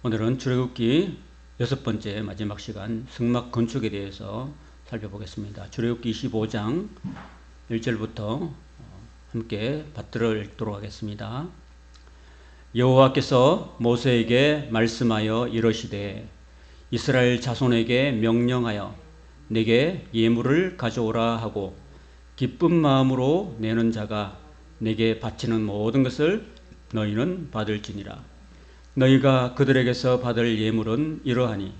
오늘은 출애굽기 6번째 마지막 시간 성막 건축에 대해서 살펴보겠습니다. 출애굽기 25장 1절부터 함께 받들어 읽도록 하겠습니다. 여호와께서 모세에게 말씀하여 이르시되 이스라엘 자손에게 명령하여 내게 예물을 가져오라 하고 기쁜 마음으로 내는 자가 내게 바치는 모든 것을 너희는 받을지니라. 너희가 그들에게서 받을 예물은 이러하니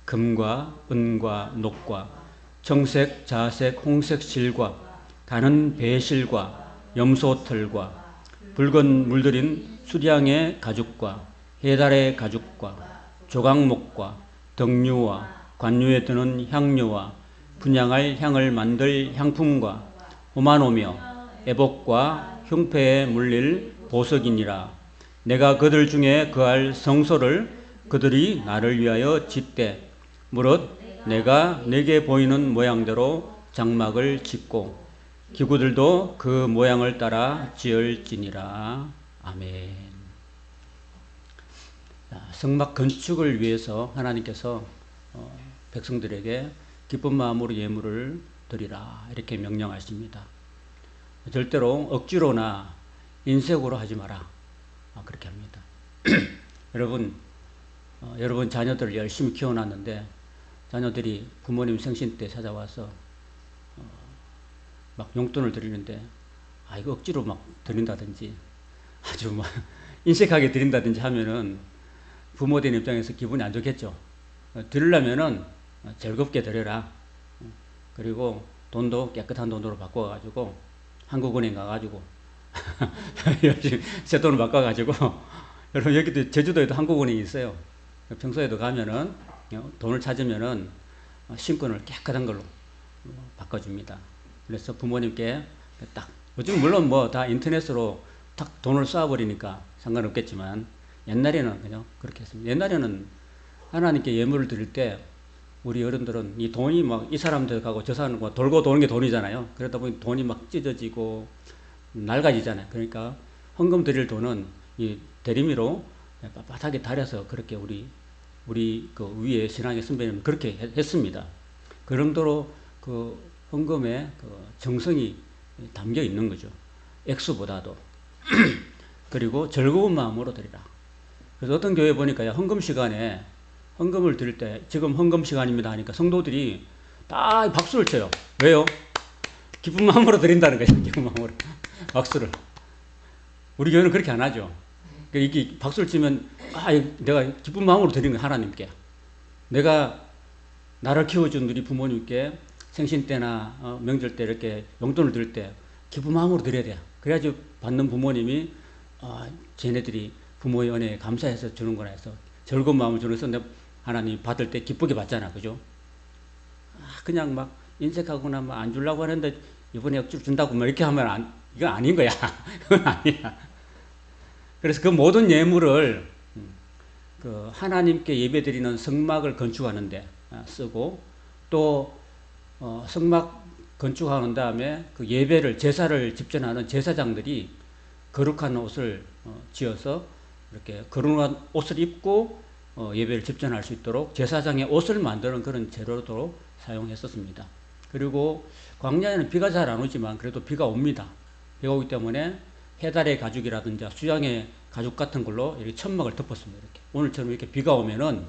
금과 은과 녹과 청색, 자색, 홍색 실과 가는 배실과 염소털과 붉은 물들인 수량의 가죽과 해달의 가죽과 조각목과 덕류와 관유에 드는 향료와 분향할 향을 만들 향품과 호마노며 애복과 흉패에 물릴 보석이니라. 내가 그들 중에 거할 성소를 그들이 나를 위하여 짓되 무릇 내가 내게 보이는 모양대로 장막을 짓고 기구들도 그 모양을 따라 지을지니라. 아멘. 성막 건축을 위해서 하나님께서 백성들에게 기쁜 마음으로 예물을 드리라 이렇게 명령하십니다. 절대로 억지로나 인색으로 하지 마라. 그렇게 합니다. 여러분 자녀들을 열심히 키워놨는데 자녀들이 부모님 생신 때 찾아와서 막 용돈을 드리는데 이거 억지로 막 드린다든지 아주 막 인색하게 드린다든지 하면은 부모된 입장에서 기분이 안 좋겠죠. 드리려면은 즐겁게 드려라. 그리고 돈도 깨끗한 돈으로 바꿔가지고 한국은행 가가지고 새 돈을 바꿔가지고 여러분 여기도 제주도에도 한국은행이 있어요. 평소에도 가면은 돈을 찾으면은 신권을 깨끗한 걸로 바꿔줍니다. 그래서 부모님께 딱 요즘 물론 뭐 다 인터넷으로 딱 돈을 쏴버리니까 상관없겠지만 옛날에는 그냥 그렇게 했습니다. 옛날에는 하나님께 예물을 드릴 때 우리 어른들은 이 돈이 막 이 사람들 가고 저 사람 가고 돌고 도는 게 돈이잖아요. 그러다 보니 돈이 막 찢어지고 낡아지잖아요. 그러니까 헌금 드릴 돈은 이 대리미로 빳빳하게 다려서 그렇게 우리 그 위에 신앙의 선배님 그렇게 했습니다. 그 정도로 그 헌금에 그 정성이 담겨 있는 거죠. 액수보다도. 그리고 즐거운 마음으로 드리라. 그래서 어떤 교회 보니까 헌금 시간에 헌금을 드릴 때 지금 헌금 시간입니다 하니까 성도들이 다 박수를 쳐요. 왜요? 기쁜 마음으로 드린다는 거죠. 기쁜 마음으로. 박수를. 우리 교회는 그렇게 안 하죠. 이렇게 박수를 치면 내가 기쁜 마음으로 드리는 거야. 하나님께. 내가 나를 키워준 우리 부모님께 생신 때나 명절 때 이렇게 용돈을 드릴 때 기쁜 마음으로 드려야 돼요. 그래야지 받는 부모님이 쟤네들이 부모의 은혜에 감사해서 주는구나 해서 즐거운 마음을 주면서 하나님 받을 때 기쁘게 받잖아. 그죠? 그냥 막 인색하거나 막 안 주려고 하는데 이번에 억지로 준다고 막 이렇게 하면 이건 아닌 거야. 그건 아니야. 그래서 그 모든 예물을 그 하나님께 예배드리는 성막을 건축하는데 쓰고 또 성막 건축하는 다음에 그 예배를 제사를 집전하는 제사장들이 거룩한 옷을 지어서 이렇게 거룩한 옷을 입고 예배를 집전할 수 있도록 제사장의 옷을 만드는 그런 재료도 사용했었습니다. 그리고 광야에는 비가 잘 안 오지만 그래도 비가 옵니다. 비가 오기 때문에 해달의 가죽이라든지 수양의 가죽 같은 걸로 이렇게 천막을 덮었습니다. 이렇게 오늘처럼 이렇게 비가 오면은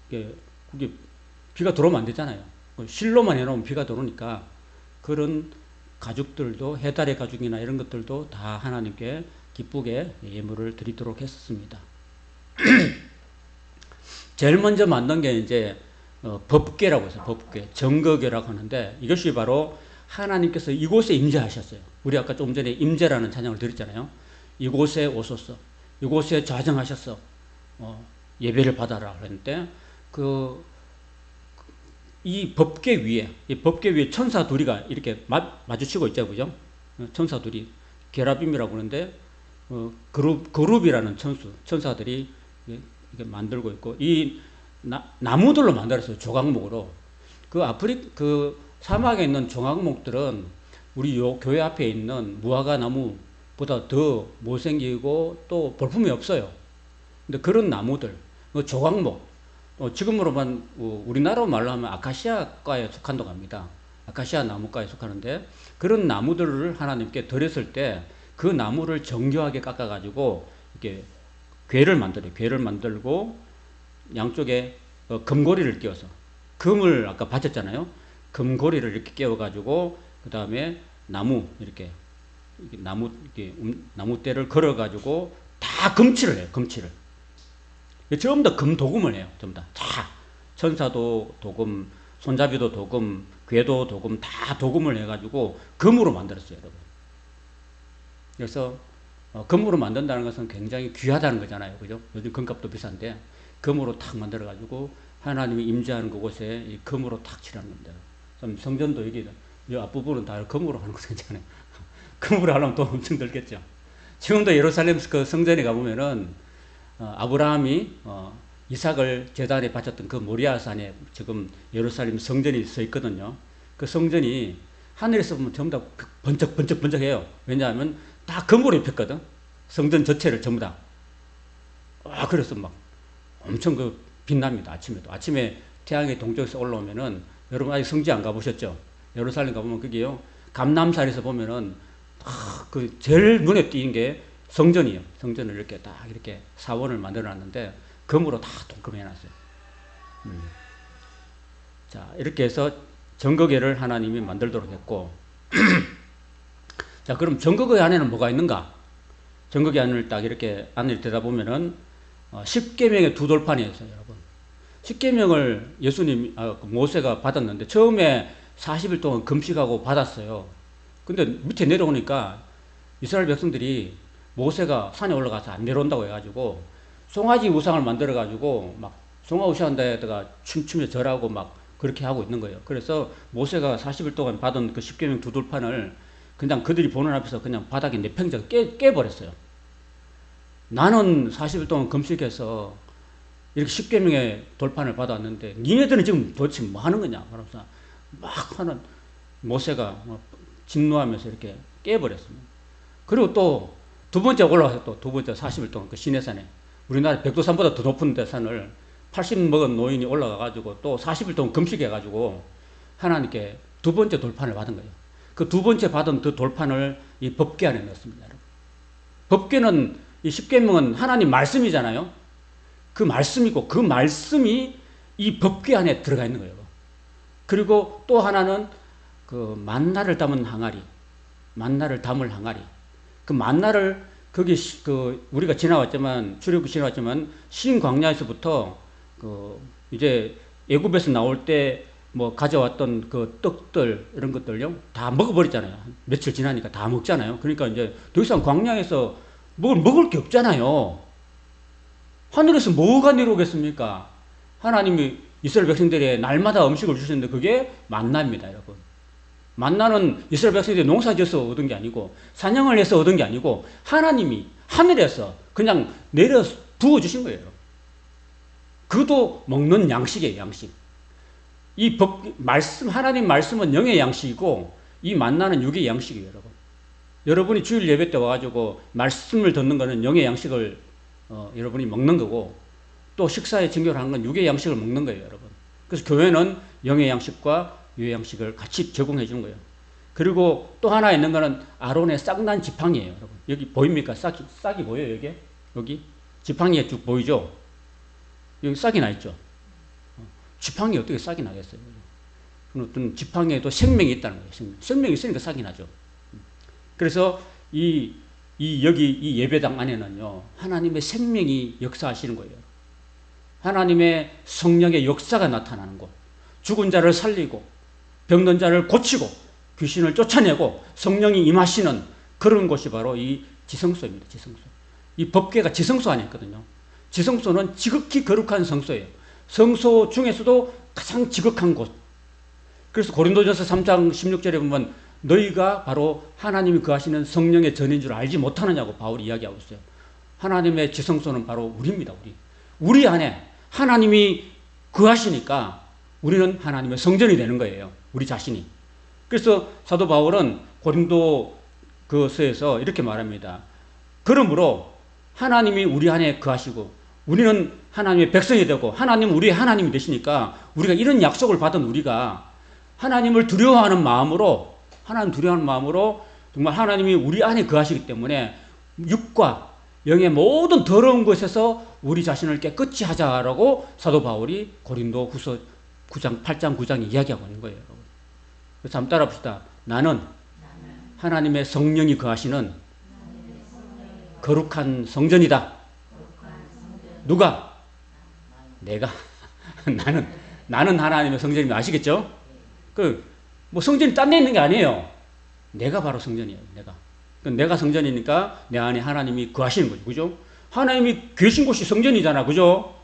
그게 비가 들어오면 안 되잖아요. 실로만 해놓으면 비가 들어오니까 그런 가죽들도 해달의 가죽이나 이런 것들도 다 하나님께 기쁘게 예물을 드리도록 했었습니다. 제일 먼저 만든 게 이제 법궤라고 해서 법궤, 정거궤라고 하는데 이것이 바로 하나님께서 이곳에 임재하셨어요. 우리 아까 좀 전에 임재라는 찬양을 드렸잖아요. 이곳에 오소서, 이곳에 좌정하셔서 예배를 받아라 그랬는데 이 법궤 위에 천사 둘이가 이렇게 마주치고 있죠, 그죠? 천사 둘이 게라빔이라고 하는데 그룹이라는 천사들이 이렇게 만들고 있고 이 나무들로 만들었어요. 조각목으로. 그 사막에 있는 조각목들은 우리 교회 앞에 있는 무화과 나무보다 더 못생기고 또 볼품이 없어요. 근데 그런 나무들, 조각목, 지금으로만 우리나라 말로 하면 아카시아과에 속한다고 합니다. 아카시아 나무과에 속하는데 그런 나무들을 하나님께 드렸을 때 그 나무를 정교하게 깎아가지고 이렇게 궤를 만들어요. 궤를 만들고 양쪽에 금고리를 끼워서 금을 아까 바쳤잖아요. 금고리를 이렇게 끼워가지고 그 다음에 나무 이렇게 나무대를 걸어가지고 다 금칠을 해요. 금칠을. 전부 다 금도금을 해요. 전부 다. 천사도 도금, 손잡이도 도금, 궤도 도금, 다 도금을 해가지고 금으로 만들었어요, 여러분. 그래서 금으로 만든다는 것은 굉장히 귀하다는 거잖아요. 그죠? 요즘 금값도 비싼데 금으로 탁 만들어가지고 하나님이 임재하는 그곳에 이 금으로 탁 칠하는 겁니다. 성전도 여기 앞부분은 다 금으로 하는 거잖아요. 금으로 하려면 돈 엄청 들겠죠. 지금도 예루살렘 그 성전에 가보면은 아브라함이 이삭을 제단에 바쳤던 그 모리아산에 지금 예루살렘 성전이 서 있거든요. 그 성전이 하늘에서 보면 전부 다 번쩍번쩍번쩍해요. 왜냐하면 다 금으로 입혔거든. 성전 전체를 전부 다. 그래서 막 엄청 빛납니다. 아침에도. 아침에 태양이 동쪽에서 올라오면은 여러분 아직 성지 안 가보셨죠? 예루살렘 가보면 그게요. 감람산에서 보면은 그 제일 눈에 띄는 게 성전이에요. 성전을 이렇게 딱 이렇게 사원을 만들어 놨는데 금으로 다 동금해 놨어요. 자, 이렇게 해서 정거궤를 하나님이 만들도록 했고 자, 그럼 정거궤 안에는 뭐가 있는가? 정거궤 안을 딱 이렇게 안을 들여다보면은 10계명의 두 돌판이 있어요, 여러분. 10계명을 예수님, 모세가 받았는데 처음에 40일 동안 금식하고 받았어요. 근데 밑에 내려오니까 이스라엘 백성들이 모세가 산에 올라가서 안 내려온다고 해가지고 송아지 우상을 만들어가지고 막 송아 우상에다가 춤추며 절하고 막 그렇게 하고 있는 거예요. 그래서 모세가 40일 동안 받은 그 10계명 두 돌판을 그냥 그들이 보는 앞에서 그냥 바닥에 내팽개쳐 깨버렸어요. 나는 40일 동안 금식해서 이렇게 10계명의 돌판을 받았는데 니네들은 지금 도대체 뭐 하는 거냐? 그러면서 막 하는 모세가 진노하면서 이렇게 깨버렸습니다. 그리고 또 두 번째 올라가서 또 두 번째 40일 동안 그 시내산에 우리나라 백두산보다 더 높은 데 산을 80 먹은 노인이 올라가가지고 또 40일 동안 금식해가지고 하나님께 두 번째 돌판을 받은 거예요. 그 두 번째 받은 그 돌판을 이 법궤 안에 넣었습니다. 법궤는 이 십계명은 하나님 말씀이잖아요. 그 말씀이고 그 말씀이 이 법궤 안에 들어가 있는 거예요. 그리고 또 하나는 그 만나를 담은 항아리, 만나를 담을 항아리. 그 만나를 거기 우리가 지나왔지만 출애굽 지나왔지만 신광야에서부터 이제 애굽에서 나올 때 뭐 가져왔던 그 떡들 이런 것들요 다 먹어버렸잖아요. 며칠 지나니까 다 먹잖아요. 그러니까 이제 더 이상 광야에서 먹을 게 없잖아요. 하늘에서 뭐가 내려오겠습니까? 하나님이 이스라엘 백성들에게 날마다 음식을 주시는데 그게 만나입니다, 여러분. 만나는 이스라엘 백성들이 농사 지어서 얻은 게 아니고 사냥을 해서 얻은 게 아니고 하나님이 하늘에서 그냥 내려 부어주신 거예요. 그것도 먹는 양식이에요, 양식. 이 하나님 말씀은 영의 양식이고 이 만나는 육의 양식이에요, 여러분. 여러분이 주일 예배 때 와가지고 말씀을 듣는 거는 영의 양식을 여러분이 먹는 거고 또 식사에 증거를 하는 건 육의 양식을 먹는 거예요, 여러분. 그래서 교회는 영의 양식과 유의 양식을 같이 제공해 주는 거예요. 그리고 또 하나 있는 거는 아론의 싹난 지팡이에요, 여러분. 여기 보입니까? 싹이 보여요, 여기? 지팡이에 쭉 보이죠? 여기 싹이 나 있죠? 지팡이 어떻게 싹이 나겠어요? 어떤 지팡이에도 생명이 있다는 거예요. 생명이 있으니까 싹이 나죠. 그래서 여기 이 예배당 안에는요, 하나님의 생명이 역사하시는 거예요. 하나님의 성령의 역사가 나타나는 곳. 죽은 자를 살리고, 병든 자를 고치고, 귀신을 쫓아내고, 성령이 임하시는 그런 곳이 바로 이 지성소입니다. 지성소. 이 법궤가 지성소 안에 있거든요. 지성소는 지극히 거룩한 성소예요. 성소 중에서도 가장 지극한 곳. 그래서 고린도전서 3장 16절에 보면 너희가 바로 하나님이 거하시는 성령의 전인 줄 알지 못하느냐고 바울이 이야기하고 있어요. 하나님의 지성소는 바로 우리입니다. 우리 안에 하나님이 거하시니까 우리는 하나님의 성전이 되는 거예요. 우리 자신이. 그래서 사도 바울은 고린도서에서 이렇게 말합니다. 그러므로 하나님이 우리 안에 거하시고 우리는 하나님의 백성이 되고 하나님은 우리의 하나님이 되시니까 우리가 이런 약속을 받은 우리가 하나님을 두려워하는 마음으로 하나님 두려워하는 마음으로 정말 하나님이 우리 안에 거하시기 때문에 육과 영의 모든 더러운 것에서 우리 자신을 깨끗이 하자라고 사도 바울이 고린도 후서 9장, 8장, 9장에 이야기하고 있는 거예요. 여러분. 그래서 한번 따라 봅시다. 나는 하나님의 성령이 거하시는 거룩한 성전이다. 누가? 내가. 나는 하나님의 성전이면 아시겠죠? 뭐 성전이 딴 데 있는 게 아니에요. 내가 바로 성전이에요. 내가 성전이니까 내 안에 하나님이 거하시는 거죠. 그죠? 하나님이 계신 곳이 성전이잖아. 그죠?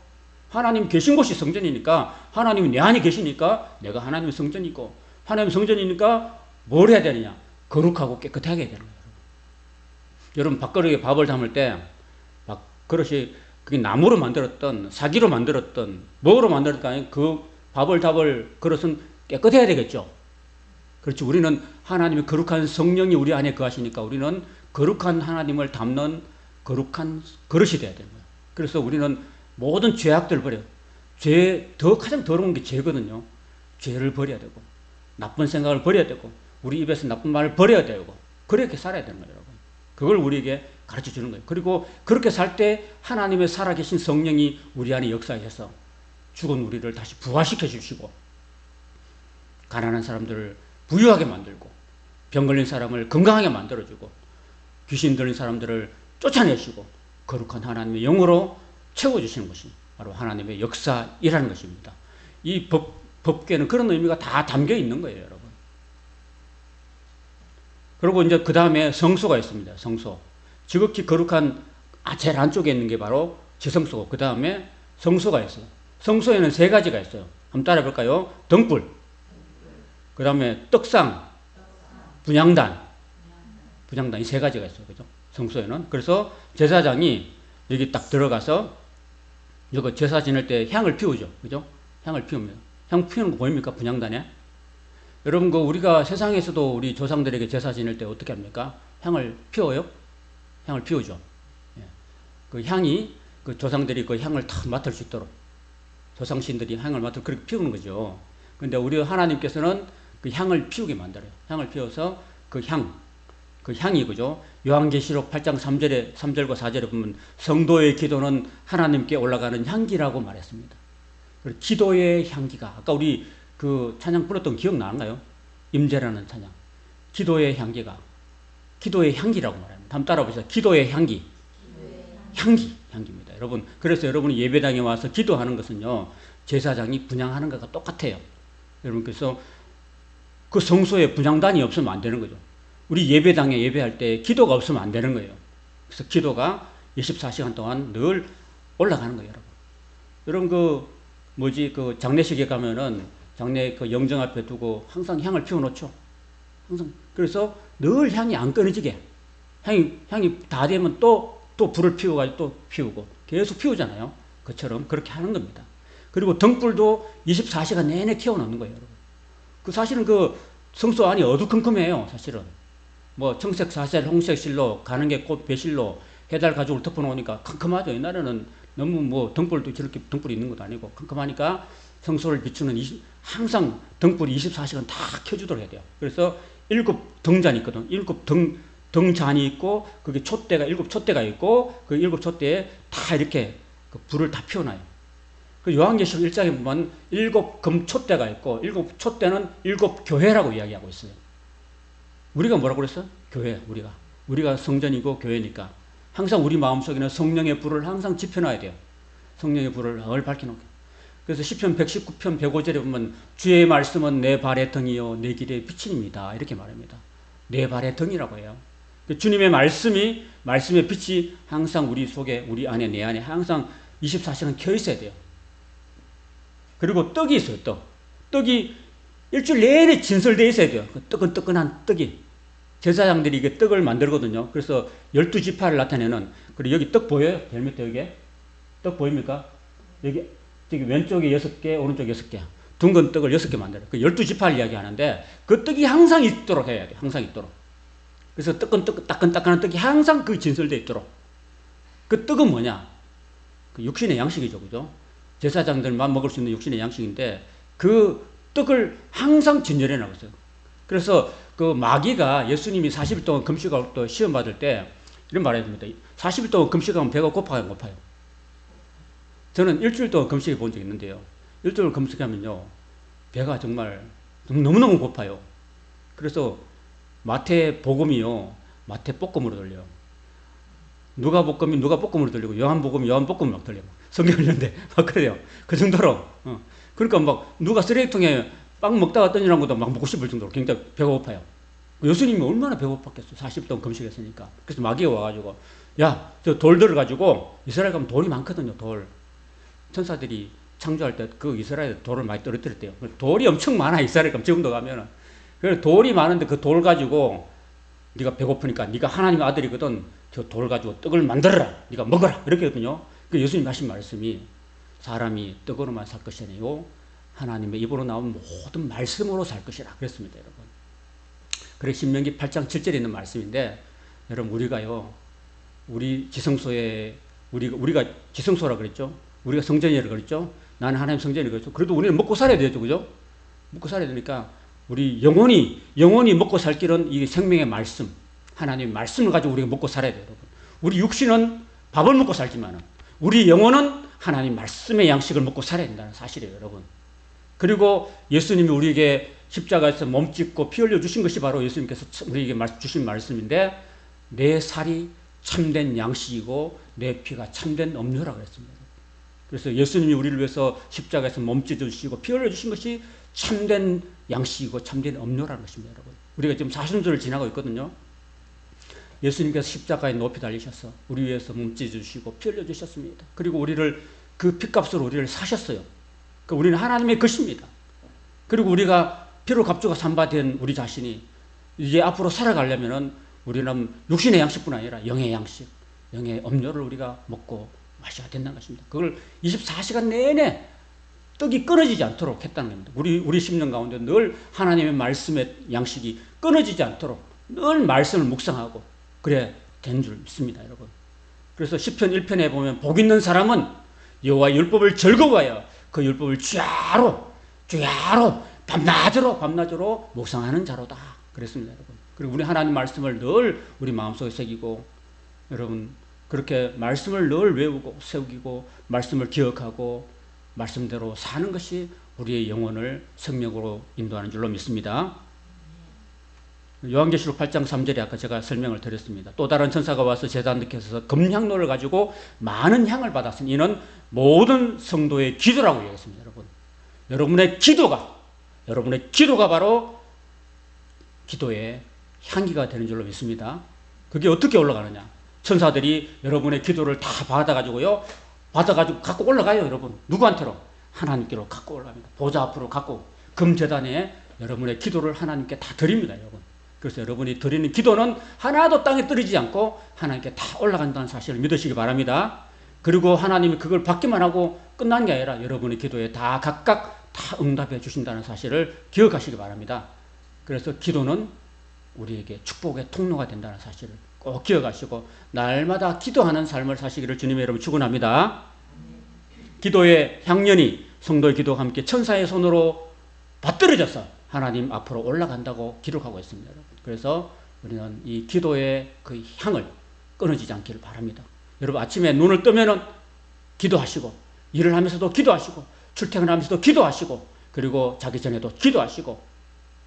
하나님 계신 곳이 성전이니까 하나님이 내 안에 계시니까 내가 하나님의 성전이고 하나님의 성전이니까 뭘 해야 되느냐? 거룩하고 깨끗하게 해야 되는 거예요. 여러분 밥그릇에 밥을 담을 때 그릇이 그게 나무로 만들었던 사기로 만들었던 뭐로 만들었던 그 밥을 담을 그릇은 깨끗해야 되겠죠. 그렇죠. 우리는 하나님의 거룩한 성령이 우리 안에 거하시니까 우리는 거룩한 하나님을 담는 거룩한 그릇이 돼야 되는 거예요. 그래서 우리는 모든 죄악들을 버려요. 가장 더러운 게 죄거든요. 죄를 버려야 되고 나쁜 생각을 버려야 되고 우리 입에서 나쁜 말을 버려야 되고 그렇게 살아야 되는 거예요. 여러분. 그걸 우리에게 가르쳐 주는 거예요. 그리고 그렇게 살 때 하나님의 살아계신 성령이 우리 안에 역사하셔서 죽은 우리를 다시 부활시켜 주시고 가난한 사람들을 부유하게 만들고 병 걸린 사람을 건강하게 만들어주고 귀신 들린 사람들을 쫓아내시고 거룩한 하나님의 영으로 채워주시는 것이 바로 하나님의 역사이라는 것입니다. 이 법궤는 그런 의미가 다 담겨 있는 거예요, 여러분. 그리고 이제 그 다음에 성소가 있습니다. 성소. 지극히 거룩한 제일 안쪽에 있는 게 바로 지성소고 그 다음에 성소가 있어요. 성소에는 세 가지가 있어요. 한번 따라 볼까요? 등불, 그 다음에 떡상, 분향단 이 세 가지가 있어요. 그죠? 성소에는. 그래서 제사장이 여기 딱 들어가서 이거 제사 지낼 때 향을 피우죠. 그죠? 향을 피웁니다. 향 피우는 거 보입니까? 분향단에. 여러분, 우리가 세상에서도 우리 조상들에게 제사 지낼 때 어떻게 합니까? 향을 피워요? 향을 피우죠. 예. 그 향이, 그 조상들이 그 향을 다 맡을 수 있도록, 조상신들이 향을 그렇게 피우는 거죠. 근데 우리 하나님께서는 그 향을 피우게 만들어요. 향을 피워서 그 향이, 그죠? 요한계시록 8장 3절과 4절에 보면 성도의 기도는 하나님께 올라가는 향기라고 말했습니다. 그리고 기도의 향기가, 아까 우리 그 찬양 불렀던 기억 나는가요? 임재라는 찬양. 기도의 향기가, 기도의 향기라고 말합니다. 한번 따라 보세요. 기도의 향기. 향기입니다. 여러분, 그래서 여러분이 예배당에 와서 기도하는 것은요, 제사장이 분향하는 것과 똑같아요. 여러분, 그래서 그 성소에 분향단이 없으면 안 되는 거죠. 우리 예배당에 예배할 때 기도가 없으면 안 되는 거예요. 그래서 기도가 24시간 동안 늘 올라가는 거예요, 여러분. 여러분, 장례식에 가면은 장례 그 영정 앞에 두고 항상 향을 피워놓죠. 항상. 그래서 늘 향이 안 끊어지게. 향이 다 되면 또 불을 피워가지고 또 피우고. 계속 피우잖아요. 그처럼 그렇게 하는 겁니다. 그리고 등불도 24시간 내내 켜놓는 거예요, 여러분. 사실은 성소 안이 어두컴컴해요, 사실은. 뭐, 청색 사셀, 홍색 실로, 가는 게 꽃 배실로, 해달 가죽을 덮어놓으니까 컴컴하죠. 옛날에는 너무 등불도 저렇게 등불이 있는 것도 아니고 컴컴하니까 성소를 비추는 항상 등불이 24시간 다 켜주도록 해야 돼요. 그래서 7 등잔이 있거든. 7 등잔이 있고, 그게 촛대가, 7 촛대가 있고, 그 7 촛대에 다 이렇게 불을 다 피워놔요. 요한계시록 1장에 보면 7 금촛대가 있고, 7 촛대는 7 교회라고 이야기하고 있어요. 우리가 뭐라고 그랬어요? 교회, 우리가 성전이고 교회니까. 항상 우리 마음속에는 성령의 불을 항상 지펴놔야 돼요. 성령의 불을 늘 밝혀놓게. 그래서 시편 119편 105절에 보면 주의 말씀은 내 발의 등이요 내 길의 빛입니다. 이렇게 말합니다. 내 발의 등이라고 해요. 주님의 말씀의 빛이 항상 우리 속에, 우리 안에, 내 안에 항상 24시간 켜 있어야 돼요. 그리고 떡이 있어요, 떡이 일주일 내내 진설되어 있어야 돼요. 뜨끈뜨끈한 떡이. 제사장들이 이게 떡을 만들거든요. 그래서 12지파를 나타내는, 그리고 여기 떡 보여요? 제일 밑에 여기. 떡 보입니까? 여기 왼쪽에 6개, 오른쪽에 6개. 둥근 떡을 6개 만들어요. 12지파를 이야기하는데, 그 떡이 항상 있도록 해야 돼요. 항상 있도록. 그래서 따끈따끈한 떡이 항상 진설되어 있도록. 그 떡은 뭐냐? 그 육신의 양식이죠. 그죠? 제사장들만 먹을 수 있는 육신의 양식인데 그 떡을 항상 진열해 놨어요. 그래서 그 마귀가 예수님이 40일 동안 금식하고 또 시험 받을 때 이런 말 해줍니다. 40일 동안 금식하면 배가 고파요, 안 고파요? 저는 일주일 동안 금식해 본 적이 있는데요. 일주일 금식하면요, 배가 정말 너무너무 고파요. 그래서 마태복음이요, 마태복음으로 들려요. 누가복음이 누가복음으로 들리고, 요한복음이 요한복음으로 막 들려요. 성경 읽는데 막 그래요. 그 정도로. 그러니까 막 누가 쓰레기통에 빵 먹다가 던지는 것도 막 먹고 싶을 정도로 굉장히 배가 고파요. 예수님이 얼마나 배고팠겠어요. 40일 동안 금식했으니까. 그래서 마귀가 와가지고, 야, 저 돌 들어가지고, 이스라엘 가면 돌이 많거든요, 돌. 천사들이 창조할 때 그 이스라엘 돌을 많이 떨어뜨렸대요. 돌이 엄청 많아, 이스라엘 가면. 지금도 가면은. 그래서 돌이 많은데 그 돌 가지고, 네가 배고프니까 네가 하나님의 아들이거든. 저 돌 가지고 떡을 만들어라. 네가 먹어라. 이렇게 했거든요. 그 예수님 하신 말씀이 사람이 떡으로만 살 것이 아니요 하나님의 입으로 나온 모든 말씀으로 살 것이라 그랬습니다, 여러분. 그래 신명기 8장 7절에 있는 말씀인데, 여러분 우리가요, 우리 지성소에 우리가 지성소라 그랬죠. 우리가 성전이라 그랬죠. 나는 하나님 성전이라 그랬죠. 그래도 우리는 먹고 살아야 되죠, 그죠? 먹고 살아야 되니까 우리 영혼이 먹고 살 길은 이 생명의 말씀, 하나님의 말씀을 가지고 우리가 먹고 살아야 돼요, 여러분. 우리 육신은 밥을 먹고 살지만은 우리 영혼은 하나님 말씀의 양식을 먹고 살아야 된다는 사실이에요, 여러분. 그리고 예수님이 우리에게 십자가에서 몸짓고 피 흘려 주신 것이 바로 예수님께서 우리에게 주신 말씀인데, 내 살이 참된 양식이고 내 피가 참된 음료라고 그랬습니다. 그래서 예수님이 우리를 위해서 십자가에서 몸짓 주시고 피 흘려 주신 것이 참된 양식이고 참된 음료라는 것입니다, 여러분. 우리가 지금 사순절을 지나고 있거든요. 예수님께서 십자가에 높이 달리셔서 우리 위해서 몸짓 주시고 피 흘려 주셨습니다. 그리고 우리를 그 피값으로 우리를 사셨어요. 그러니까 우리는 하나님의 것입니다. 그리고 우리가 피로 값주가 산바된 우리 자신이 이제 앞으로 살아가려면은 우리는 육신의 양식뿐 아니라 영의 양식, 영의 음료를 우리가 먹고 마셔야 된다는 것입니다. 그걸 24시간 내내 떡이 끊어지지 않도록 했다는 겁니다. 우리 심령 가운데 늘 하나님의 말씀의 양식이 끊어지지 않도록 늘 말씀을 묵상하고 그래 된 줄 믿습니다, 여러분. 그래서 시편 1편에 보면 복 있는 사람은 여호와의 율법을 즐거워하여 그 율법을 주야로 밤낮으로 묵상하는 자로다 그랬습니다, 여러분. 그리고 우리 하나님 말씀을 늘 우리 마음속에 새기고, 여러분 그렇게 말씀을 늘 외우고 새기고 말씀을 기억하고 말씀대로 사는 것이 우리의 영혼을 생명으로 인도하는 줄로 믿습니다. 요한계시록 8장 3절에 아까 제가 설명을 드렸습니다. 또 다른 천사가 와서 제단들께서 금향로를 가지고 많은 향을 받았으니 이는 모든 성도의 기도라고 얘기했습니다, 여러분. 여러분의 기도가 바로 기도의 향기가 되는 줄로 믿습니다. 그게 어떻게 올라가느냐? 천사들이 여러분의 기도를 다 받아가지고 갖고 올라가요, 여러분. 누구한테로? 하나님께로 갖고 올라갑니다. 보좌 앞으로 갖고 금제단에 여러분의 기도를 하나님께 다 드립니다, 여러분. 그래서 여러분이 드리는 기도는 하나도 땅에 떨어지지 않고 하나님께 다 올라간다는 사실을 믿으시기 바랍니다. 그리고 하나님이 그걸 받기만 하고 끝난 게 아니라 여러분의 기도에 다 각각 다 응답해 주신다는 사실을 기억하시기 바랍니다. 그래서 기도는 우리에게 축복의 통로가 된다는 사실을 꼭 기억하시고 날마다 기도하는 삶을 사시기를 주님의 이름으로 축원합니다. 기도의 향연이 성도의 기도와 함께 천사의 손으로 받들어져서 하나님 앞으로 올라간다고 기록하고 있습니다, 여러분. 그래서 우리는 이 기도의 그 향을 끊어지지 않기를 바랍니다. 여러분 아침에 눈을 뜨면은 기도하시고, 일을 하면서도 기도하시고, 출퇴근하면서도 기도하시고, 그리고 자기 전에도 기도하시고,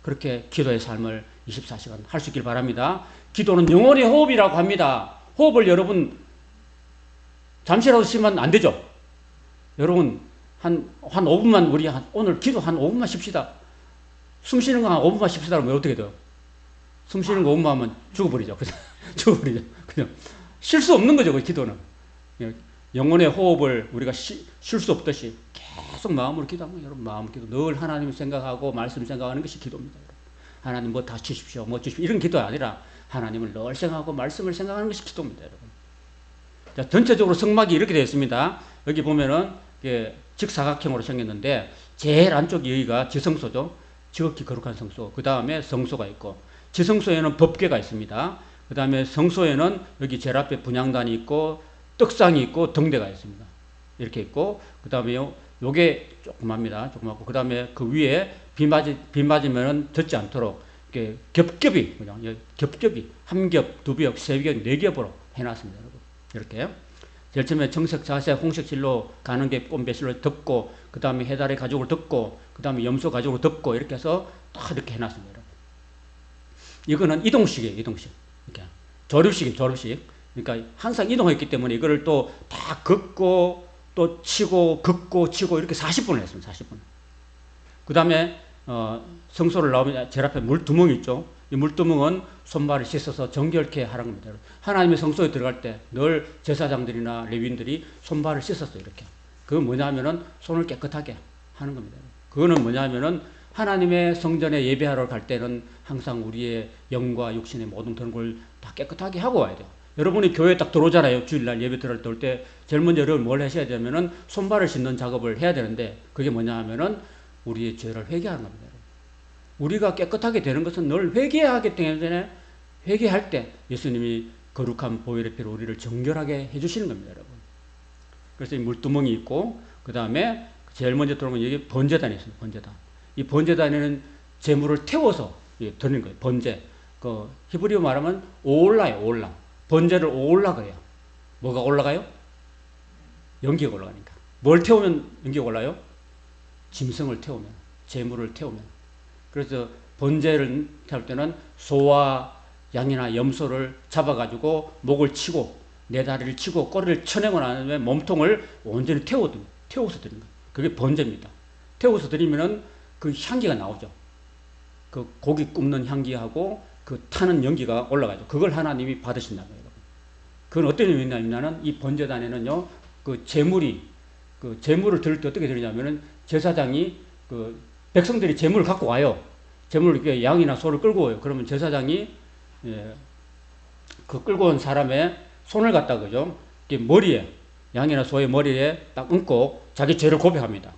그렇게 기도의 삶을 24시간 할 수 있길 바랍니다. 기도는 영혼의 호흡이라고 합니다. 호흡을 여러분 잠시라도 쉬면 안 되죠. 여러분 한 5분만 우리 오늘 기도 한 5분만 쉽시다. 숨 쉬는 거 한 5분만 쉽시다 그러면 어떻게 돼요? 숨 쉬는 거 5분만 하면 죽어버리죠. 그죠? 죽어버리죠. 그죠? 쉴 수 없는 거죠, 그 기도는. 영혼의 호흡을 우리가 쉴 수 없듯이 계속 마음으로 기도하면, 여러분 마음 기도 늘 하나님 생각하고 말씀 생각하는 것이 기도입니다. 여러분. 하나님 뭐 다 주십시오, 뭐 주십시오 이런 기도가 아니라 하나님을 늘 생각하고 말씀을 생각하는 것이 기도입니다, 여러분. 자, 전체적으로 성막이 이렇게 되어 있습니다. 여기 보면은 직사각형으로 생겼는데 제일 안쪽이 여기가 지성소죠. 지극히 거룩한 성소. 그 다음에 성소가 있고, 지성소에는 법궤가 있습니다. 그 다음에 성소에는 여기 제일 앞에 분향단이 있고 떡상이 있고 등대가 있습니다. 이렇게 있고, 그 다음에 요게 조그맣니다. 조그맣고, 그 다음에 그 위에 비 맞으면 젖지 않도록 이렇게 겹겹이, 그죠? 겹겹이, 한 겹, 두 겹, 세 겹, 네 겹으로 해놨습니다. 여러분. 이렇게. 제일 처음에 정색, 자세, 홍색실로 가는 게 꽃배실로 덮고, 그 다음에 해달의 가죽을 덮고, 그 다음에 염소 가죽으로 덮고, 이렇게 해서 다 이렇게 해놨습니다. 여러분. 이거는 이동식이에요, 이동식. 이렇게. 조립식이에요, 조립식. 그러니까 항상 이동했기 때문에 이거를 또 다 긋고, 또 치고, 긋고, 치고, 이렇게 40분을 했습니다, 40분. 그 다음에, 성소를 나오면 제일 앞에 물두멍이 있죠. 이 물두멍은 손발을 씻어서 정결케 하라는 겁니다. 하나님의 성소에 들어갈 때 늘 제사장들이나 레위인들이 손발을 씻었어요, 이렇게. 그건 뭐냐면은 손을 깨끗하게 하는 겁니다. 그거는 뭐냐면은 하나님의 성전에 예배하러 갈 때는 항상 우리의 영과 육신의 모든 그런 걸 다 깨끗하게 하고 와야 돼요. 여러분이 교회에 딱 들어오잖아요. 주일날 예배 들어올 때 제일 먼저 여러분 뭘 하셔야 되면은 손발을 씻는 작업을 해야 되는데, 그게 뭐냐 하면은 우리의 죄를 회개하는 겁니다. 우리가 깨끗하게 되는 것은 늘 회개하기 때문에, 회개할 때 예수님이 거룩한 보혈의 피로 우리를 정결하게 해주시는 겁니다, 여러분. 그래서 이 물두멍이 있고, 그 다음에 제일 먼저 들어오면 여기 번제단이 있습니다. 번제단. 이 번제단에는 재물을 태워서 드리는 거예요. 번제. 그 히브리어 말하면 오올라요, 오올라. 번제를 오올라 그래요. 뭐가 올라가요? 연기가 올라가니까. 뭘 태우면 연기가 올라요? 짐승을 태우면, 재물을 태우면. 그래서 번제를 태울 때는 소와 양이나 염소를 잡아가지고 목을 치고, 네 다리를 치고, 꼬리를 쳐내고 난 다음에 몸통을 온전히 태워서 드리는 거예요. 그게 번제입니다. 태워서 드리면은 그 향기가 나오죠. 그 고기 굽는 향기하고 그 타는 연기가 올라가죠. 그걸 하나님이 받으신다고 해요. 그건 어떤 의미냐면은 이 번제단에는요, 그 재물을 드릴 때 어떻게 드리냐면은 제사장이 그 백성들이 재물을 갖고 와요. 재물을 이렇게 양이나 소를 끌고 와요. 그러면 제사장이 그 끌고 온 사람의 손을 갖다 그죠? 머리에, 양이나 소의 머리에 딱 얹고 자기 죄를 고백합니다.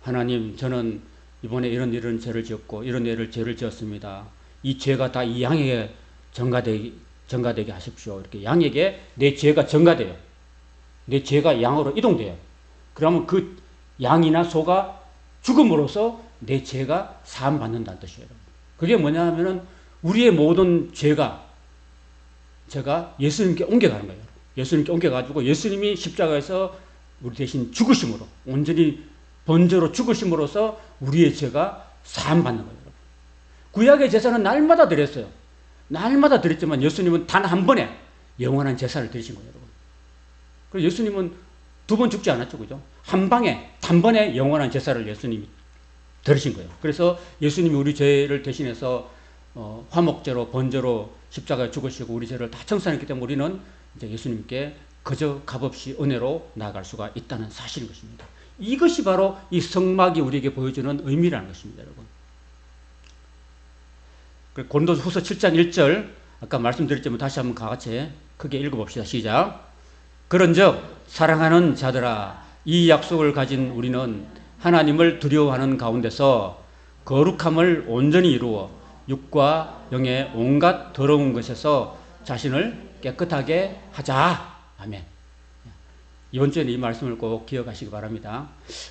하나님, 저는 이번에 이런 죄를 지었고 이런 죄를 지었습니다. 이 죄가 다 이 양에게 전가되게 하십시오. 이렇게 양에게 내 죄가 전가돼요. 내 죄가 양으로 이동돼요. 그러면 그 양이나 소가 죽음으로써 내 죄가 사함받는다는 뜻이에요. 그게 뭐냐 하면은 우리의 모든 죄가 예수님께 옮겨가는 거예요. 예수님께 옮겨가지고 예수님이 십자가에서 우리 대신 죽으심으로, 온전히 번제로 죽으심으로써 우리의 죄가 사함받는 거예요. 구약의 제사는 날마다 드렸어요. 날마다 드렸지만 예수님은 단 한 번에 영원한 제사를 드리신 거예요, 여러분. 그리고 예수님은 두 번 죽지 않았죠, 그죠? 한 방에, 단번에 영원한 제사를 예수님이 드리신 거예요. 그래서 예수님이 우리 죄를 대신해서 화목제로, 번제로 십자가에 죽으시고 우리 죄를 다 청산했기 때문에 우리는 이제 예수님께 그저 값없이 은혜로 나아갈 수가 있다는 사실인 것입니다. 이것이 바로 이 성막이 우리에게 보여주는 의미라는 것입니다, 여러분. 고린도서 후서 7장 1절, 아까 말씀드렸지만 다시 한번 같이 크게 읽어봅시다. 시작. 그런즉 사랑하는 자들아, 이 약속을 가진 우리는 하나님을 두려워하는 가운데서 거룩함을 온전히 이루어 육과 영의 온갖 더러운 것에서 자신을 깨끗하게 하자. 아멘. 이번 주에는 이 말씀을 꼭 기억하시기 바랍니다.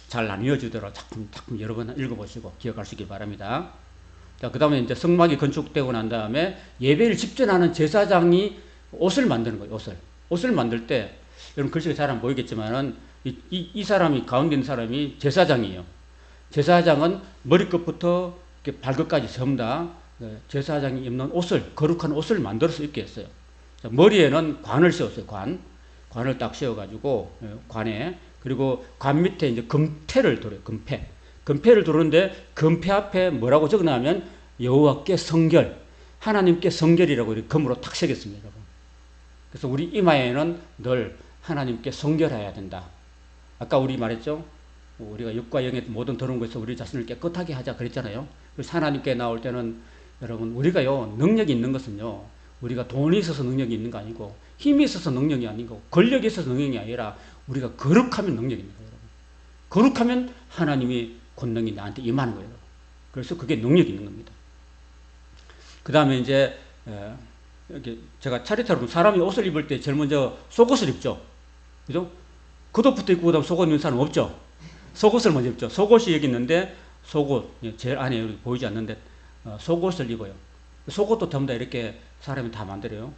잘 안 이어지도록 자꾸 여러 번 읽어보시고 기억할 수 있기 바랍니다. 자, 그 다음에 이제 성막이 건축되고 난 다음에 예배를 집전하는 제사장이 옷을 만드는 거예요, 옷을 만들 때, 여러분 글씨가 잘 안 보이겠지만은, 이 사람이, 가운데 있는 사람이 제사장이에요. 제사장은 머리끝부터 발끝까지 전부 다 제사장이 입는 옷을, 거룩한 옷을 만들어서 입게 했어요. 자, 머리에는 관을 씌웠어요, 관을 딱 씌워가지고, 관에, 그리고 관 밑에 이제 금패를 돌려요, 금패를 두르는데 금패 앞에 뭐라고 적어놨냐면 여호와께 성결, 하나님께 성결이라고 이렇게 금으로 탁 새겼습니다, 여러분. 그래서 우리 이마에는 늘 하나님께 성결해야 된다. 아까 우리 말했죠? 우리가 육과 영의 모든 더러운 것에서 우리 자신을 깨끗하게 하자 그랬잖아요. 그래서 하나님께 나올 때는 여러분, 우리가요, 능력이 있는 것은요, 우리가 돈이 있어서 능력이 있는 거 아니고, 힘이 있어서 능력이 아니고, 권력이 있어서 능력이 아니라 우리가 거룩하면 능력이 있는 거예요, 여러분. 거룩하면 하나님이 권능이 나한테 임하는 거예요. 그래서 그게 능력이 있는 겁니다. 그 다음에 이제 이렇게 제가 차례처럼 사람이 옷을 입을 때 제일 먼저 속옷을 입죠, 그죠? 겉옷부터 입고 그다음 속옷 입는 사람 없죠. 속옷을 먼저 입죠. 속옷이 여기 있는데 속옷 제일 안에 여기 보이지 않는데 속옷을 입어요. 속옷도 전부 다 이렇게 사람이 다 만들어요.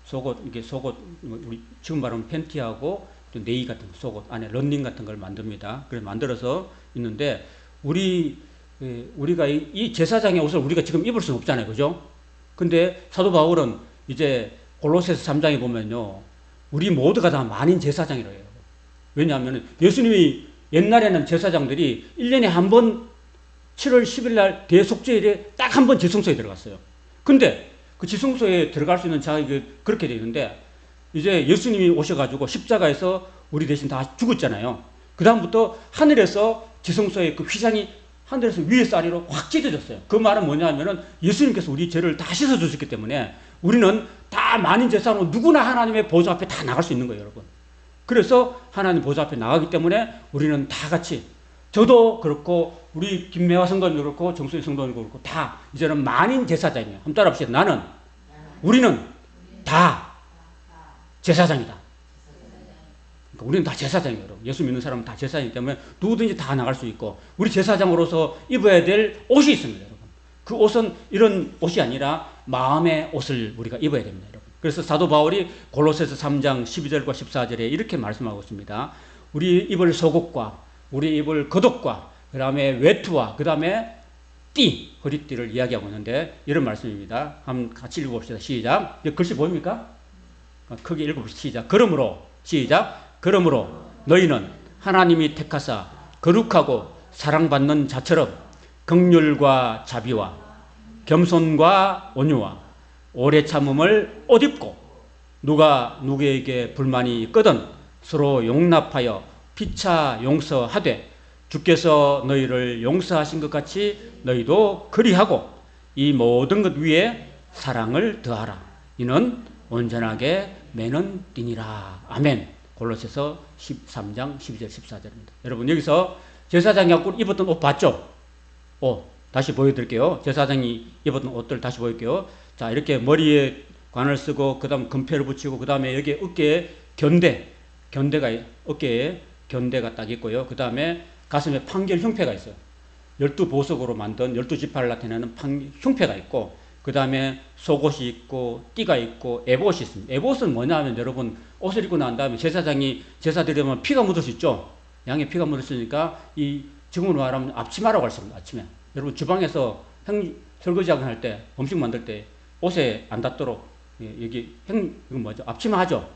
속옷 이게 속옷 우리 지금 말하면 팬티하고 네이 같은 속옷 안에 런닝 같은 걸 만듭니다. 그래서 만들어서 있는데 우리가 이 제사장의 옷을 우리가 지금 입을 수는 없잖아요, 그죠? 근데 사도 바울은 이제 골로새서 3장에 보면요, 우리 모두가 다 만인 제사장이라고 해요. 왜냐하면 예수님이 옛날에는 제사장들이 1년에 한 번 7월 10일 날 대속죄일에 딱 한 번 지성소에 들어갔어요. 근데 그 지성소에 들어갈 수 있는 자격이 그렇게 되어 있는데 이제 예수님이 오셔가지고 십자가에서 우리 대신 다 죽었잖아요. 그 다음부터 하늘에서 지성소의 그 휘장이 하늘에서 위에서 아래로 확 찢어졌어요. 그 말은 뭐냐면은 예수님께서 우리 죄를 다 씻어주셨기 때문에 우리는 다 만인 제사로 누구나 하나님의 보좌 앞에 다 나갈 수 있는 거예요, 여러분. 그래서 하나님 보좌 앞에 나가기 때문에 우리는 다 같이 저도 그렇고 우리 김매화 성도님도 그렇고 정수희 성도님도 그렇고 다 이제는 만인 제사장이에요. 한번 따라합시다. 우리는 다 제사장이다. 그러니까 우리는 다 제사장이에요. 여러분. 예수 믿는 사람은 다 제사장이기 때문에 누구든지 다 나갈 수 있고 우리 제사장으로서 입어야 될 옷이 있습니다. 여러분. 그 옷은 이런 옷이 아니라 마음의 옷을 우리가 입어야 됩니다. 여러분. 그래서 사도 바울이 골로새서 3장 12절과 14절에 이렇게 말씀하고 있습니다. 우리 입을 속옷과 우리 입을 겉옷과 그 다음에 외투와 그 다음에 띠, 허리띠를 이야기하고 있는데 이런 말씀입니다. 한번 같이 읽어봅시다. 시작. 글씨 보입니까? 크게 읽어봅시다. 시작. 그러므로 너희는 하나님이 택하사 거룩하고 사랑받는 자처럼 긍휼과 자비와 겸손과 온유와 오래 참음을 옷 입고 누가 누구에게 불만이 있거든 서로 용납하여 피차 용서하되 주께서 너희를 용서하신 것 같이 너희도 그리하고 이 모든 것 위에 사랑을 더하라. 이는 온전하게 매는 띠니라. 아멘. 골로새서 13장 12절 14절입니다. 여러분 여기서 제사장이 입었던 옷 봤죠? 다시 보여드릴게요. 제사장이 입었던 옷들 다시 보여드릴게요. 자, 이렇게 머리에 관을 쓰고 그 다음 금패를 붙이고 그 다음에 여기 어깨에 견대가 어깨에 견대가 딱 있고요. 그 다음에 가슴에 판결 흉패가 있어요. 12보석으로 만든 12지파를 나타내는 흉패가 있고 그 다음에 속옷이 있고 띠가 있고 에봇이 있습니다. 에봇은 뭐냐 하면 여러분 옷을 입고 난 다음에 제사장이 제사 드리면 피가 묻을 수 있죠. 양의 피가 묻었으니까 이 지금으로 말하면 앞치마라고 할 수 있습니다. 아침에 여러분 주방에서 설거지하고 할 때 음식 만들 때 옷에 안 닿도록 여기 이건 뭐죠? 앞치마 하죠.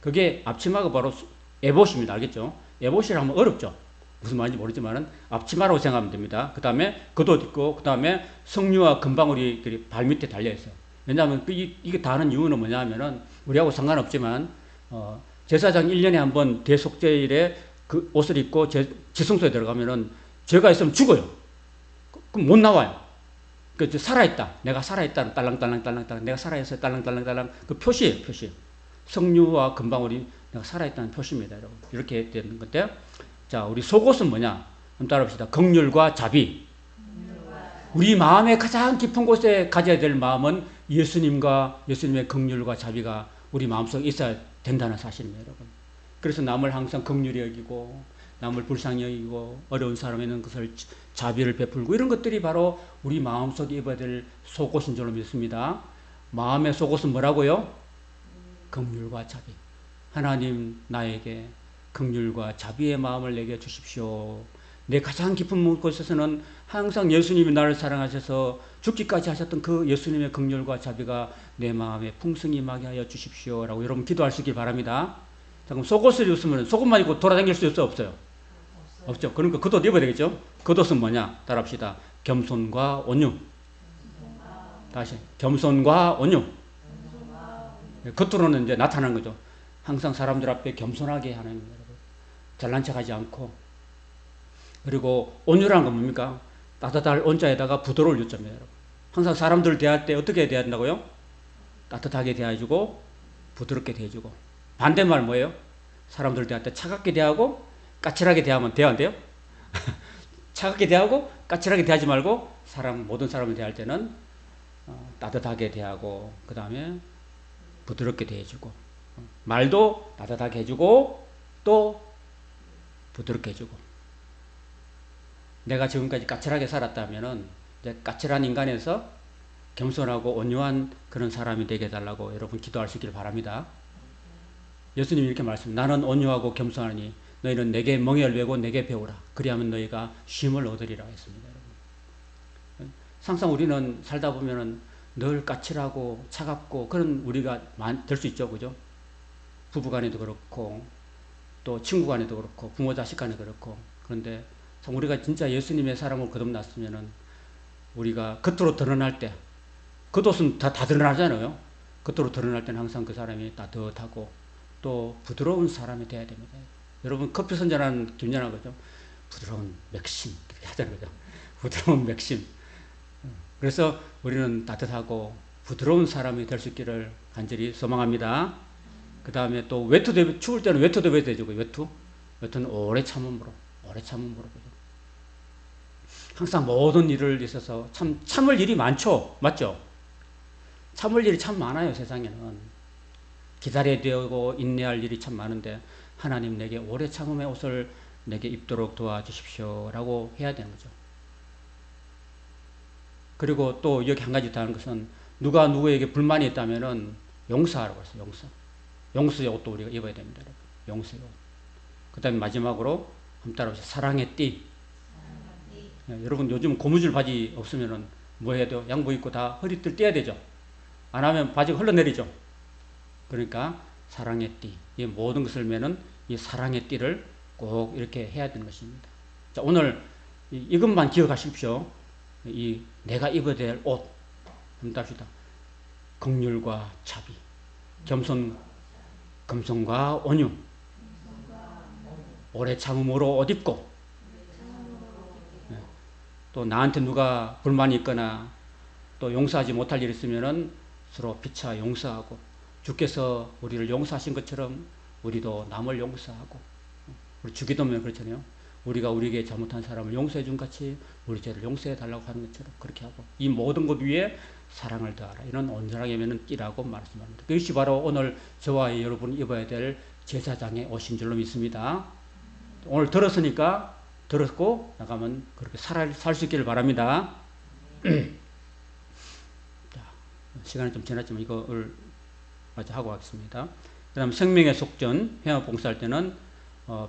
그게 앞치마가 바로 에봇입니다. 알겠죠? 에봇이라 하면 어렵죠. 무슨 말인지 모르지만은 앞치마라고 생각하면 됩니다. 그 다음에 겉옷 입고 그 다음에 석류와 금방울이 발 밑에 달려 있어요. 왜냐하면 이게 다 하는 이유는 뭐냐 하면은 우리하고 상관없지만 제사장 1년에 한 번 대속죄일에 그 옷을 입고 지성소에 들어가면은 죄가 있으면 죽어요. 그럼 못 나와요. 그 살아있다. 내가 살아있다는 딸랑딸랑 내가 살아있어요. 딸랑딸랑 그 표시예요. 표시. 석류와 금방울이 내가 살아있다는 표시입니다. 여러분. 이렇게 되는 건데 자, 우리 속옷은 뭐냐? 한번 따라합시다. 긍휼과 자비. 우리 마음의 가장 깊은 곳에 가져야 될 마음은 예수님과 예수님의 긍휼과 자비가 우리 마음속에 있어야 된다는 사실입니다, 여러분. 그래서 남을 항상 긍휼히 여기고 남을 불쌍히 여기고 어려운 사람에는 그것을 자비를 베풀고 이런 것들이 바로 우리 마음속에 입어야 될 속옷인 줄로 믿습니다. 마음의 속옷은 뭐라고요? 긍휼과 자비. 하나님 나에게 긍휼과 자비의 마음을 내게 주십시오. 내 가장 깊은 곳에서는 항상 예수님이 나를 사랑하셔서 죽기까지 하셨던 그 예수님의 긍휼과 자비가 내 마음에 풍성히 임하게 하여 주십시오. 라고 여러분 기도할 수 있길 바랍니다. 자, 그럼 속옷을 입으면 속옷만 입고 돌아다닐 수 있어요? 없어요? 없죠. 그러니까 겉옷 입어야 되겠죠? 겉옷은 뭐냐? 따라합시다. 겸손과 온유. 다시 겸손과 온유. 겉으로는 이제 나타나는 거죠. 항상 사람들 앞에 겸손하게 하는 거예요. 잘난 척하지 않고. 그리고 온유라는 건 뭡니까? 따뜻할 온자에다가 부드러울 유자입니다. 여러분. 항상 사람들을 대할 때 어떻게 대해야 된다고요? 따뜻하게 대해주고 부드럽게 대해주고. 반대말 뭐예요? 사람들을 대할 때 차갑게 대하고 까칠하게 대하면 돼요? 안 돼요? 차갑게 대하고 까칠하게 대하지 말고 모든 사람을 대할 때는 따뜻하게 대하고 그 다음에 부드럽게 대해주고 말도 따뜻하게 해주고 또 부드럽게 해주고, 내가 지금까지 까칠하게 살았다면은 이제 까칠한 인간에서 겸손하고 온유한 그런 사람이 되게 해달라고 여러분 기도할 수 있기를 바랍니다. 예수님이 이렇게 말씀, 나는 온유하고 겸손하니 너희는 내게 멍에를 메고 내게 배우라. 그리하면 너희가 쉼을 얻으리라 했습니다. 여러분. 항상 우리는 살다 보면은 늘 까칠하고 차갑고 그런 우리가 될 수 있죠. 그죠? 부부 간에도 그렇고 또 친구 간에도 그렇고 부모 자식 간에도 그렇고. 그런데 참 우리가 진짜 예수님의 사랑을 거듭났으면은 우리가 겉으로 드러날 때, 겉옷은 다 드러나잖아요. 겉으로 드러날 때는 항상 그 사람이 따뜻하고 또 부드러운 사람이 돼야 됩니다. 여러분 커피 선전하는 김연아 거죠. 부드러운 맥심 이렇게 하자는 거죠. 부드러운 맥심. 그래서 우리는 따뜻하고 부드러운 사람이 될 수 있기를 간절히 소망합니다. 그 다음에 또 외투도, 추울 때는 외투도 해주고, 외투는 오래 참음으로 그죠. 항상 모든 일을 있어서 참을 일이 많죠. 맞죠? 참을 일이 참 많아요. 세상에는 기다려야 되고 인내할 일이 참 많은데 하나님 내게 오래 참음의 옷을 내게 입도록 도와주십시오 라고 해야 되는 거죠. 그리고 또 여기 한 가지 더 하는 것은 누가 누구에게 불만이 있다면은 용서하라고 했어요. 용서의 옷도 우리가 입어야 됩니다. 용서의 옷. 그 다음에 마지막으로 한번 따라오세요. 사랑의 띠. 여러분 요즘 고무줄 바지 없으면은 뭐 해야 돼요? 양복 입고 다 허리띠를 떼야 되죠. 안 하면 바지가 흘러내리죠. 그러니까 사랑의 띠. 이 모든 것을 매는 이 사랑의 띠를 꼭 이렇게 해야 되는 것입니다. 자, 오늘 이것만 기억하십시오. 이 내가 입어야 될 옷. 한번 합시다. 긍휼과 자비, 겸손과 온유, 오래 참음으로 옷 입고, 또 나한테 누가 불만이 있거나 또 용서하지 못할 일이 있으면은 서로 피차 용서하고, 주께서 우리를 용서하신 것처럼 우리도 남을 용서하고, 우리 주기도면 그렇잖아요. 우리가 우리에게 잘못한 사람을 용서해 준 같이 우리 죄를 용서해 달라고 하는 것처럼 그렇게 하고, 이 모든 것 위에 사랑을 더하라. 이런 온전하게 매는 띠라고 말씀합니다. 그것이 바로 오늘 저와 여러분이 입어야 될 제사장의 옷인 줄로 믿습니다. 오늘 들었고 나가면 그렇게 살 수 있기를 바랍니다. 자, 시간이 좀 지났지만 이거를 마저 하고 가겠습니다. 그 다음 생명의 속전, 회화 봉사할 때는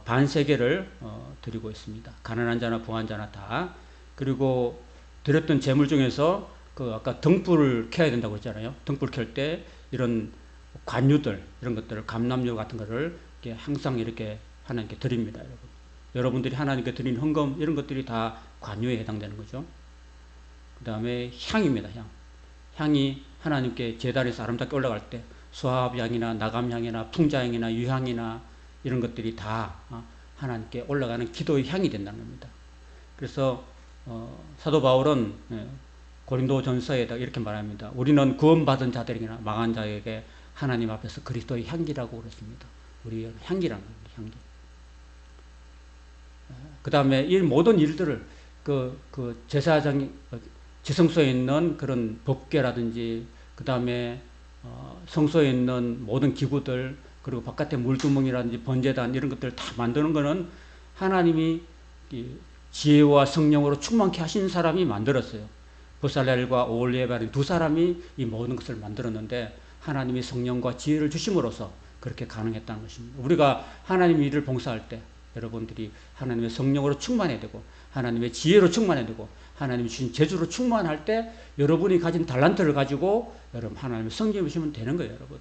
반세계를 드리고 있습니다. 가난한 자나 부한 자나 다. 그리고 드렸던 재물 중에서 그 아까 등불을 켜야 된다고 했잖아요. 등불 켤 때 이런 관유들, 이런 것들을, 감람유 같은 거를 이렇게 항상 이렇게 하나님께 드립니다. 여러분들이 하나님께 드린 헌금, 이런 것들이 다 관유에 해당되는 거죠. 그 다음에 향입니다. 향이 하나님께 제단에서 아름답게 올라갈 때 수합향이나 나감향이나 풍자향이나 유향이나 이런 것들이 다 하나님께 올라가는 기도의 향이 된다는 겁니다. 그래서 사도 바울은 고린도 전서에다 이렇게 말합니다. 우리는 구원받은 자들에게나 망한 자에게 하나님 앞에서 그리스도의 향기라고 그랬습니다. 우리 향기라는 겁니다. 향기. 그 다음에 이 모든 일들을 그 제사장 지성소에 있는 그런 법궤라든지, 그 다음에 성소에 있는 모든 기구들, 그리고 바깥에 물두멍이라든지 번제단 이런 것들을 다 만드는 거는 하나님이 지혜와 성령으로 충만케 하신 사람이 만들었어요. 부살렐과 오홀리에바린 두 사람이 이 모든 것을 만들었는데 하나님이 성령과 지혜를 주심으로써 그렇게 가능했다는 것입니다. 우리가 하나님의 일을 봉사할 때 여러분들이 하나님의 성령으로 충만해야 되고 하나님의 지혜로 충만해야 되고 하나님이 주신 재주로 충만할 때 여러분이 가진 달란트를 가지고 여러분 하나님의 성경에 보시면 되는 거예요. 여러분,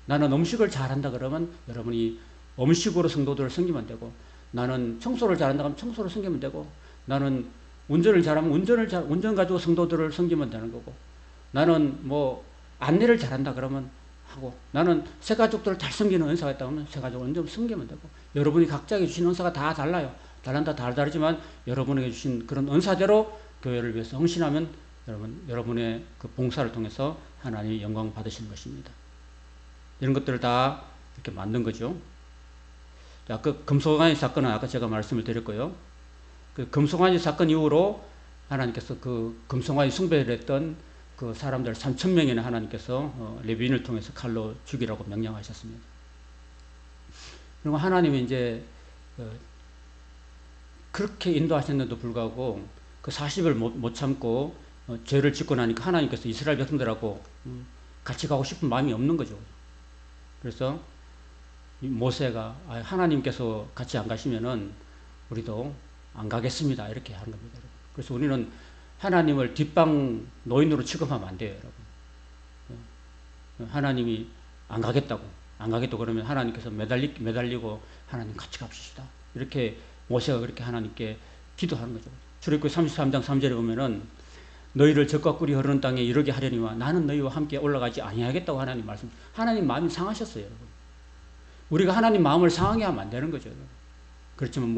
나는 음식을 잘한다 그러면 여러분이 음식으로 성도들을 섬기면 되고, 나는 청소를 잘한다 그러면 청소를 섬기면 되고, 나는 운전을 잘하면 운전 가지고 성도들을 섬기면 되는 거고, 나는 뭐 안내를 잘한다 그러면 하고, 나는 새 가족들을 잘 섬기는 은사가 있다 그러면 새 가족을 언제 섬기면 되고, 여러분이 각자에게 주신 은사가 다 달라요. 달란다 다 다르지만 여러분에게 주신 그런 은사대로 교회를 위해서 헌신하면 여러분의 그 봉사를 통해서 하나님이 영광 받으시는 것입니다. 이런 것들을 다 이렇게 만든 거죠. 자, 그 금송아지 사건은 아까 제가 말씀을 드렸고요. 그 금송아지 사건 이후로 하나님께서 그 금송아지 숭배를 했던 그 사람들 3,000명이나 하나님께서 레위인을 통해서 칼로 죽이라고 명령하셨습니다. 그리고 하나님이 이제 그렇게 인도하셨는데도 불구하고 그 40을 못 참고 죄를 짓고 나니까 하나님께서 이스라엘 백성들하고 같이 가고 싶은 마음이 없는 거죠. 그래서 모세가 하나님께서 같이 안 가시면은 우리도 안 가겠습니다. 이렇게 하는 겁니다. 여러분. 그래서 우리는 하나님을 뒷방 노인으로 취급하면 안 돼요. 여러분. 하나님이 안 가겠다고 그러면 하나님께서 매달리고 하나님 같이 갑시다. 이렇게 모세가 그렇게 하나님께 기도하는 거죠. 출애굽기 33장 3절에 보면은 너희를 적과 꿀이 흐르는 땅에 이르게 하려니와 나는 너희와 함께 올라가지 아니하겠다고 하나님 말씀. 하나님 마음이 상하셨어요. 여러분. 우리가 하나님 마음을 상하게 하면 안 되는 거죠. 여러분. 그렇지만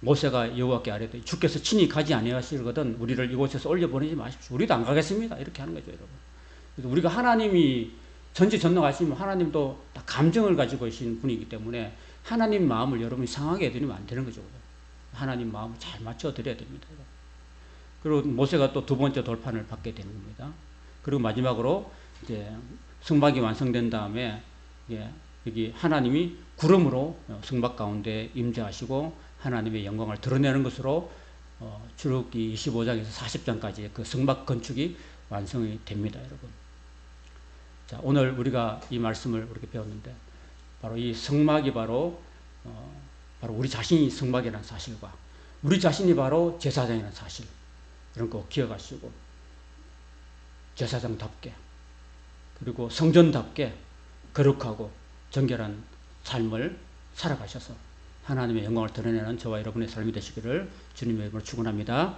모세가 여호와께 아뢰되 주께서 친히 가지 아니하시거든 우리를 이곳에서 올려보내지 마십시오. 우리도 안 가겠습니다. 이렇게 하는 거죠. 여러분. 그래서 우리가 하나님이 전지전능하시면 하나님도 다 감정을 가지고 계신 분이기 때문에 하나님 마음을 여러분이 상하게 해드리면 안 되는 거죠. 하나님 마음을 잘 맞춰드려야 됩니다. 그리고 모세가 또 두 번째 돌판을 받게 되는 겁니다. 그리고 마지막으로 이제 성막이 완성된 다음에 여기 하나님이 구름으로 성막 가운데 임재하시고 하나님의 영광을 드러내는 것으로 출애굽기 25장에서 40장까지 그 성막 건축이 완성이 됩니다. 여러분. 자, 오늘 우리가 이 말씀을 이렇게 배웠는데 바로 이 성막이 바로 우리 자신이 성막이라는 사실과 우리 자신이 바로 제사장이라는 사실 이런 거 기억하시고 제사장답게 그리고 성전답게 거룩하고 정결한 삶을 살아가셔서 하나님의 영광을 드러내는 저와 여러분의 삶이 되시기를 주님의 이름으로 축원합니다.